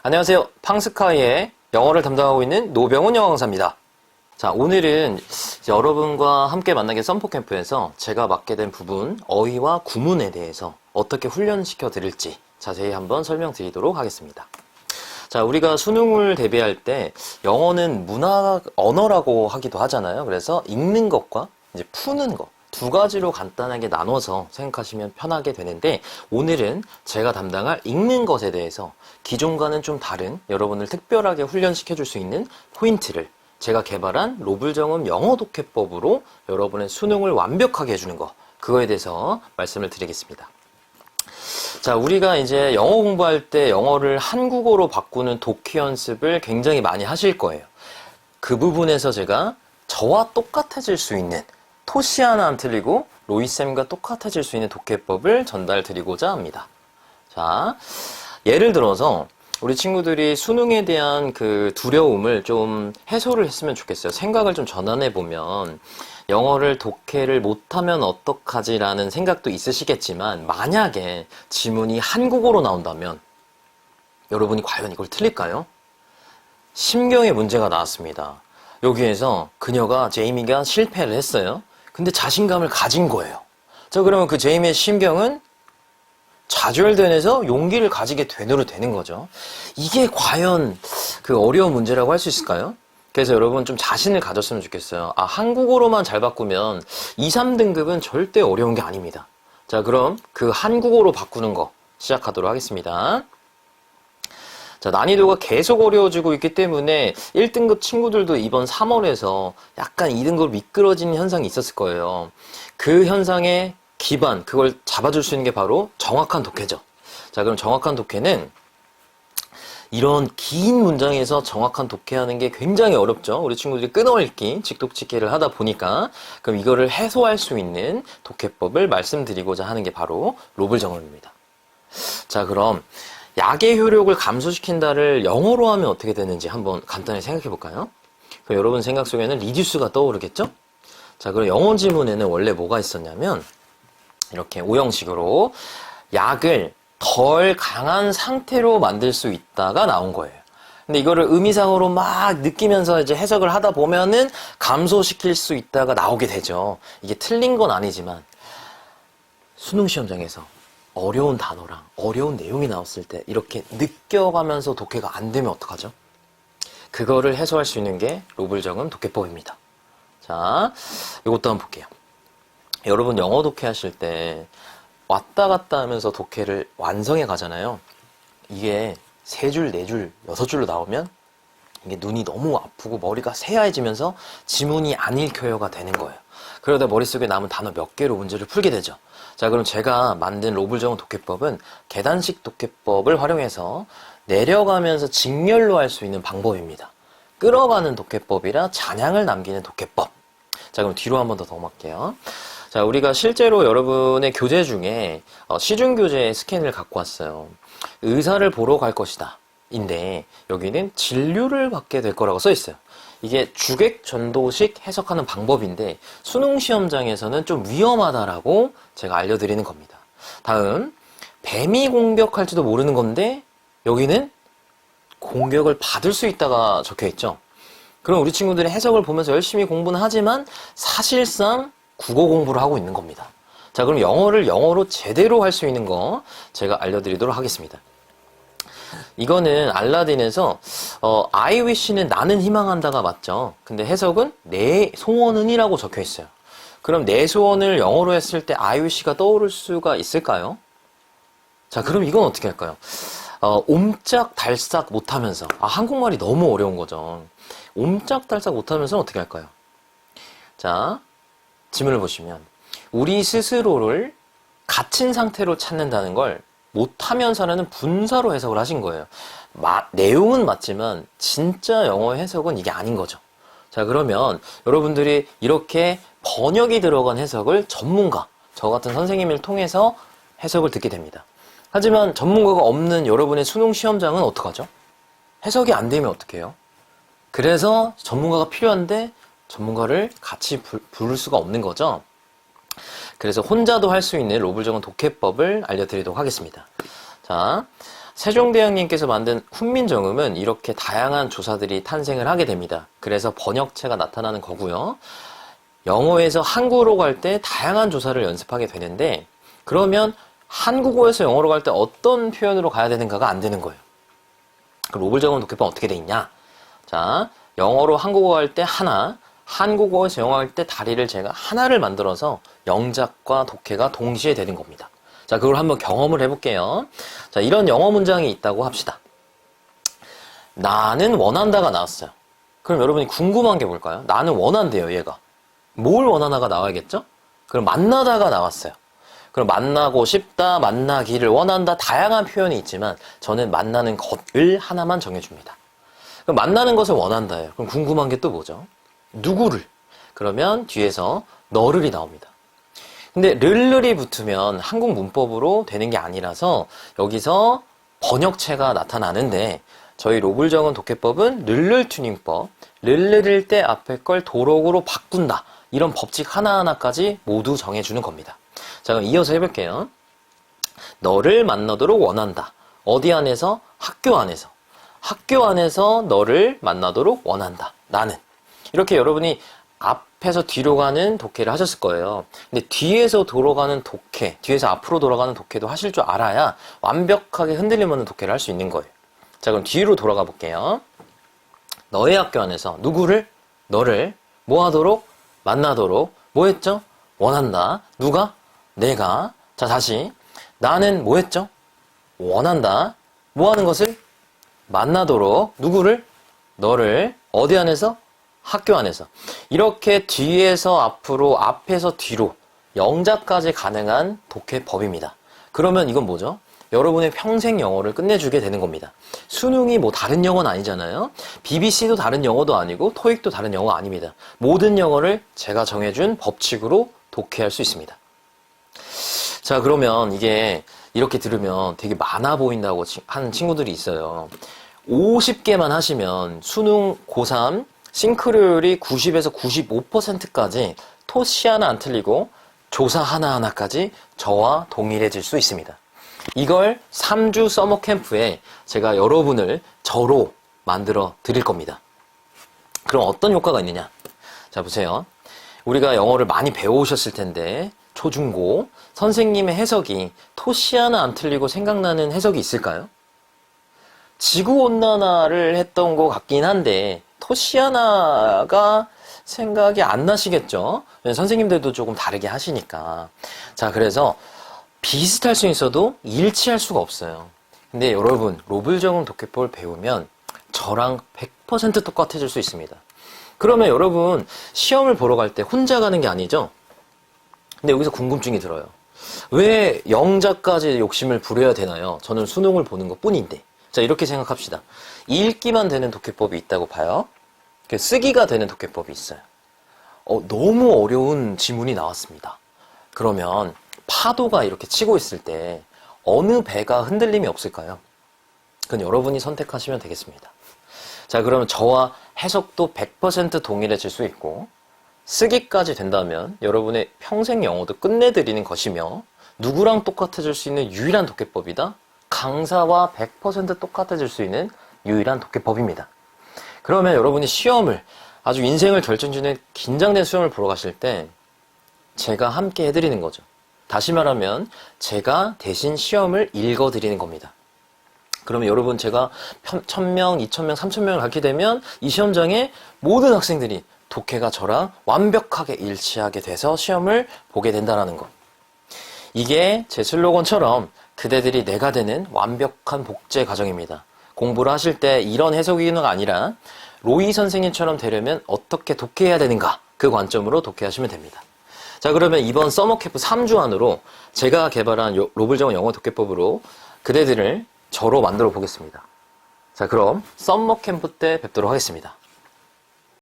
안녕하세요. 팡스카이의 영어를 담당하고 있는 노병훈 영어 강사입니다. 자, 오늘은 여러분과 함께 만나게 썸포캠프에서 제가 맡게 된 부분, 어휘와 구문에 대해서 어떻게 훈련시켜 드릴지 자세히 한번 설명드리도록 하겠습니다. 자, 우리가 수능을 대비할 때 영어는 문학 언어라고 하기도 하잖아요. 그래서 읽는 것과 이제 푸는 것 두 가지로 간단하게 나눠서 생각하시면 편하게 되는데, 오늘은 제가 담당할 읽는 것에 대해서 기존과는 좀 다른 여러분을 특별하게 훈련시켜 줄 수 있는 포인트를 제가 개발한 로블정음 영어 독해법으로 여러분의 수능을 완벽하게 해주는 거, 그거에 대해서 말씀을 드리겠습니다. 자, 우리가 이제 영어 공부할 때 영어를 한국어로 바꾸는 독해 연습을 굉장히 많이 하실 거예요. 그 부분에서 제가 저와 똑같아질 수 있는, 토시 하나 안 틀리고 로이쌤과 똑같아질 수 있는 독해법을 전달 드리고자 합니다. 자, 예를 들어서 우리 친구들이 수능에 대한 그 두려움을 좀 해소를 했으면 좋겠어요. 생각을 좀 전환해 보면, 영어를 독해를 못하면 어떡하지라는 생각도 있으시겠지만, 만약에 지문이 한국어로 나온다면 여러분이 과연 이걸 틀릴까요? 심경의 문제가 나왔습니다. 여기에서 제이미가 실패를 했어요. 근데 자신감을 가진 거예요. 자, 그러면 그 제이미의 심경은 좌절되면서 용기를 가지게 되는 거죠. 이게 과연 그 어려운 문제라고 할 수 있을까요? 그래서 여러분 좀 자신을 가졌으면 좋겠어요. 한국어로만 잘 바꾸면 2, 3등급은 절대 어려운 게 아닙니다. 자, 그럼 그 한국어로 바꾸는 거 시작하도록 하겠습니다. 자, 난이도가 계속 어려워지고 있기 때문에 1등급 친구들도 이번 3월에서 약간 2등급으로 미끄러지는 현상이 있었을 거예요. 그 현상의 기반, 그걸 잡아줄 수 있는 게 바로 정확한 독해죠. 자, 그럼 정확한 독해는 이런 긴 문장에서 정확한 독해하는 게 굉장히 어렵죠. 우리 친구들이 끊어읽기, 직독직해를 하다 보니까. 그럼 이거를 해소할 수 있는 독해법을 말씀드리고자 하는 게 바로 로블정음입니다. 자, 그럼 약의 효력을 감소시킨다를 영어로 하면 어떻게 되는지 한번 간단히 생각해 볼까요? 그럼 여러분 생각 속에는 리듀스가 떠오르겠죠? 자, 그럼 영어 지문에는 원래 뭐가 있었냐면, 이렇게 오형식으로 약을 덜 강한 상태로 만들 수 있다가 나온 거예요. 근데 이거를 의미상으로 막 느끼면서 이제 해석을 하다 보면은 감소시킬 수 있다가 나오게 되죠. 이게 틀린 건 아니지만, 수능 시험장에서 어려운 단어랑 어려운 내용이 나왔을 때 이렇게 느껴가면서 독해가 안 되면 어떡하죠? 그거를 해소할 수 있는 게 로블정음 독해법입니다. 자, 이것도 한번 볼게요. 여러분 영어 독해하실 때 왔다 갔다 하면서 독해를 완성해 가잖아요. 이게 3줄, 4줄, 6줄로 나오면 이게 눈이 너무 아프고 머리가 새하얘지면서 지문이 안 읽혀요가 되는 거예요. 그러다 머릿속에 남은 단어 몇 개로 문제를 풀게 되죠. 자, 그럼 제가 만든 로블정음 독해법은 계단식 독해법을 활용해서 내려가면서 직렬로 할 수 있는 방법입니다. 끌어가는 독해법이라 잔향을 남기는 독해법. 자, 그럼 뒤로 한 번 더 넘어갈게요. 자, 우리가 실제로 여러분의 교재 중에 시중교재 스캔을 갖고 왔어요. 의사를 보러 갈 것이다 인데, 여기는 진료를 받게 될 거라고 써 있어요. 이게 주객전도식 해석하는 방법인데 수능 시험장에서는 좀 위험하다라고 제가 알려드리는 겁니다. 다음, 뱀이 공격할지도 모르는 건데 여기는 공격을 받을 수 있다가 적혀 있죠. 그럼 우리 친구들이 해석을 보면서 열심히 공부는 하지만 사실상 국어 공부를 하고 있는 겁니다. 자, 그럼 영어를 영어로 제대로 할 수 있는 거 제가 알려드리도록 하겠습니다. 이거는 알라딘에서 I wish는 나는 희망한다가 맞죠. 근데 해석은 내 소원은 이라고 적혀 있어요. 그럼 내 소원을 영어로 했을 때 I wish가 떠오를 수가 있을까요? 자, 그럼 이건 어떻게 할까요? 옴짝달싹 못하면서, 한국말이 너무 어려운 거죠. 옴짝달싹 못하면서 어떻게 할까요? 자, 지문을 보시면 우리 스스로를 갇힌 상태로 찾는다는 걸 못하면서라는 분사로 해석을 하신 거예요. 내용은 맞지만 진짜 영어 해석은 이게 아닌 거죠. 자, 그러면 여러분들이 이렇게 번역이 들어간 해석을 전문가, 저 같은 선생님을 통해서 해석을 듣게 됩니다. 하지만 전문가가 없는 여러분의 수능 시험장은 어떡하죠? 해석이 안 되면 어떡해요? 그래서 전문가가 필요한데 전문가를 같이 부를 수가 없는 거죠. 그래서 혼자도 할 수 있는 로블정음 독해법을 알려드리도록 하겠습니다. 자, 세종대왕님께서 만든 훈민정음은 이렇게 다양한 조사들이 탄생을 하게 됩니다. 그래서 번역체가 나타나는 거고요. 영어에서 한국어로 갈 때 다양한 조사를 연습하게 되는데 그러면 한국어에서 영어로 갈 때 어떤 표현으로 가야 되는가가 안 되는 거예요. 그럼 로블정음 독해법 어떻게 돼 있냐? 자, 영어로 한국어 할 때 하나, 한국어에서 영어 할 때 다리를 제가 하나를 만들어서 영작과 독해가 동시에 되는 겁니다. 자, 그걸 한번 경험을 해볼게요. 자, 이런 영어 문장이 있다고 합시다. 나는 원한다가 나왔어요. 그럼 여러분이 궁금한 게 뭘까요? 나는 원한대요, 얘가. 뭘 원하나가 나와야겠죠? 그럼 만나다가 나왔어요. 그럼 만나고 싶다, 만나기를 원한다, 다양한 표현이 있지만 저는 만나는 것을 하나만 정해줍니다. 그럼 만나는 것을 원한다예요. 그럼 궁금한 게 또 뭐죠? 누구를? 그러면 뒤에서 너를이 나옵니다. 근데 르르이 붙으면 한국 문법으로 되는 게 아니라서 여기서 번역체가 나타나는데 저희 로블정음 독해법은 르르 튜닝법, 르르를 때 앞에 걸 도록으로 바꾼다. 이런 법칙 하나하나까지 모두 정해주는 겁니다. 자, 그럼 이어서 해볼게요. 너를 만나도록 원한다. 어디 안에서? 학교 안에서. 학교 안에서 너를 만나도록 원한다. 나는. 이렇게 여러분이 앞에서 뒤로 가는 독해를 하셨을 거예요. 근데 뒤에서 돌아가는 독해, 뒤에서 앞으로 돌아가는 독해도 하실 줄 알아야 완벽하게 흔들림 없는 독해를 할 수 있는 거예요. 자, 그럼 뒤로 돌아가 볼게요. 너의 학교 안에서 누구를? 너를 뭐 하도록? 만나도록 뭐 했죠? 원한다. 누가? 내가. 자, 다시. 나는 뭐 했죠? 원한다. 뭐 하는 것을? 만나도록. 누구를? 너를. 어디 안에서? 학교 안에서. 이렇게 뒤에서 앞으로, 앞에서 뒤로 영작까지 가능한 독해법입니다. 그러면 이건 뭐죠? 여러분의 평생 영어를 끝내주게 되는 겁니다. 수능이 뭐 다른 영어는 아니잖아요. BBC도 다른 영어도 아니고 토익도 다른 영어 아닙니다. 모든 영어를 제가 정해준 법칙으로 독해할 수 있습니다. 자, 그러면 이게 이렇게 들으면 되게 많아 보인다고 하는 친구들이 있어요. 50개만 하시면 수능 고3 싱크로율이 90에서 95%까지 토시 하나 안 틀리고 조사 하나하나까지 저와 동일해질 수 있습니다. 이걸 3주 서머 캠프에 제가 여러분을 저로 만들어 드릴 겁니다. 그럼 어떤 효과가 있느냐? 자, 보세요. 우리가 영어를 많이 배워오셨을 텐데 초중고 선생님의 해석이 토시 하나 안 틀리고 생각나는 해석이 있을까요? 지구온난화를 했던 것 같긴 한데 토시 하나가 생각이 안 나시겠죠? 선생님들도 조금 다르게 하시니까. 자, 그래서 비슷할 수 있어도 일치할 수가 없어요. 근데 여러분, 로블정음 독해법을 배우면 저랑 100% 똑같아질 수 있습니다. 그러면 여러분, 시험을 보러 갈 때 혼자 가는 게 아니죠? 근데 여기서 궁금증이 들어요. 왜 영작까지 욕심을 부려야 되나요? 저는 수능을 보는 것 뿐인데. 자, 이렇게 생각합시다. 읽기만 되는 독해법이 있다고 봐요. 쓰기가 되는 독해법이 있어요. 너무 어려운 지문이 나왔습니다. 그러면 파도가 이렇게 치고 있을 때 어느 배가 흔들림이 없을까요? 그건 여러분이 선택하시면 되겠습니다. 자, 그러면 저와 해석도 100% 동일해질 수 있고 쓰기까지 된다면 여러분의 평생 영어도 끝내드리는 것이며 누구랑 똑같아질 수 있는 유일한 독해법이다? 강사와 100% 똑같아질 수 있는 유일한 독해법입니다. 그러면 여러분이 시험을 아주 인생을 결정짓는 긴장된 시험을 보러 가실 때 제가 함께 해드리는 거죠. 다시 말하면 제가 대신 시험을 읽어드리는 겁니다. 그러면 여러분 제가 1000명, 2000명, 3000명을 갖게 되면 이 시험장에 모든 학생들이 독해가 저랑 완벽하게 일치하게 돼서 시험을 보게 된다는 것. 이게 제 슬로건처럼 그대들이 내가 되는 완벽한 복제 과정입니다. 공부를 하실 때 이런 해석이는 아니라 로이 선생님처럼 되려면 어떻게 독해해야 되는가 그 관점으로 독해하시면 됩니다. 자, 그러면 이번 서머캠프 3주 안으로 제가 개발한 로블정음 영어 독해법으로 그대들을 저로 만들어 보겠습니다. 자, 그럼 서머캠프 때 뵙도록 하겠습니다.